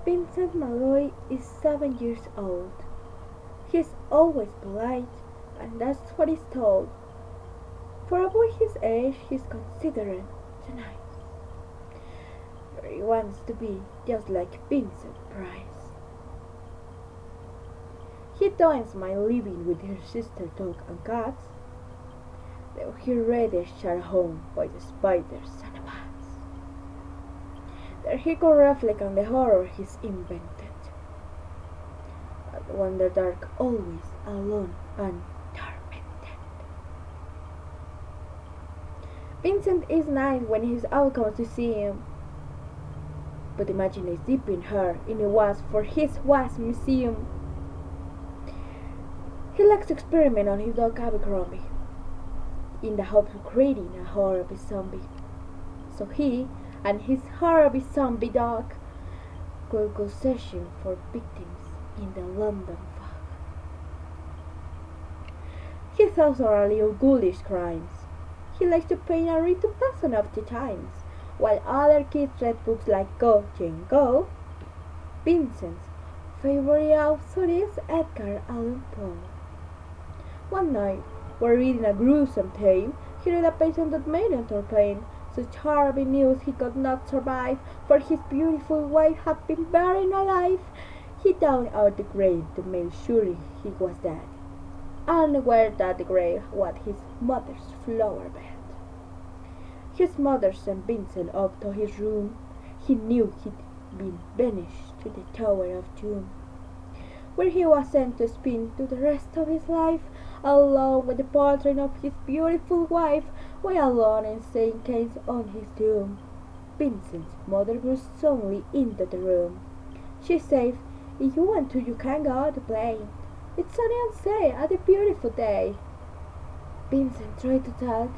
Vincent Malloy is 7 years old. He's always polite, and that's what he's told. For a boy his age, he's considerate and nice. He wants to be just like Vincent Price. He doesn't mind living with her sister dog and cats, though he rather shut home by the spiders and the bats. There he could reflect on the horror he's invented, and wander dark always alone and tormented. Vincent is nice when his owl comes to see him, but imagine is deep in her in a wasp for his wasp museum. He likes to experiment on his dog Abercrombie, in the hopes of creating a horrible zombie. So he and his horrible zombie dog could go searching for victims in the London fog. He thoughts are little ghoulish crimes. He likes to paint and read to pass off the times, while other kids read books like Go, Jane, Go. Vincent's favorite author is Edgar Allan Poe. One night, while reading a gruesome tale, he read a patient that made him pain. Such horrible news he could not survive, for his beautiful wife had been buried alive. He dug out the grave to make sure he was dead, unaware that the grave was his mother's flower bed. His mother sent Vincent up to his room. He knew he'd been banished to the Tower of Doom, where he was sent to spend the rest of his life, along with the portrait of his beautiful wife, while alone and saying case on his tomb. Vincent's mother grew suddenly into the room. She said, "If you want to, you can go to play. It's sunny outside and a beautiful day." Vincent tried to talk,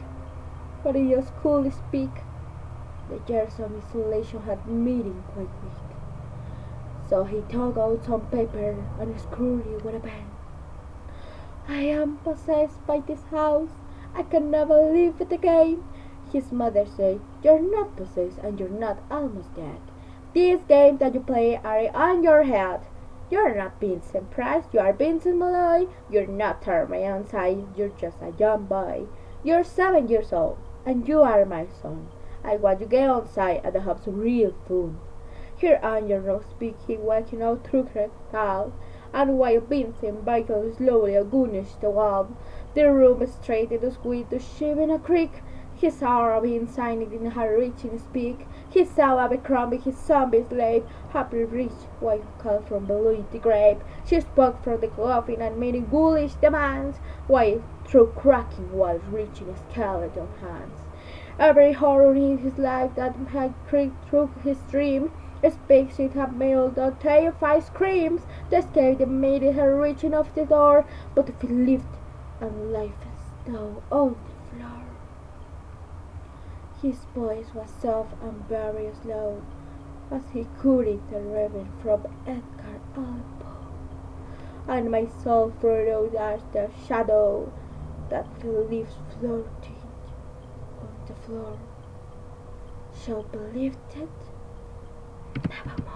but he just couldn't speak. The years of isolation had made him quite weak. So he took out some paper and screwed it with a pen. "I am possessed by this house. I can never leave it again." His mother said, "You're not possessed and you're not almost dead. These games that you play are on your head. You're not Vincent Price, you are Vincent Malloy. You're not Terry outside, you're just a young boy. You're 7 years old, and you are my son. I want you to get outside and have some real fun." Here on your road speaking, walking out through the hall, and while Vincent bicycled slowly against the wall, the room straightened as with the ship in a creek. He saw being signed in her reaching speak. He saw Abercrombie, his zombie slave, happily reached white call from below the grave. She spoke from the coffin and made ghoulish demands, while through cracking walls reaching skeleton hands. Every horror in his life that had creaked through his dream speaks it had made the terrified screams. The escape that made her reaching off the door, but if he lived and life is now on the floor. His voice was soft and very slow, as he quoted the reverend from Edgar Allan Poe. And my soul followed as the shadow that leaves floating on the floor. Shall believe it? Nevermore.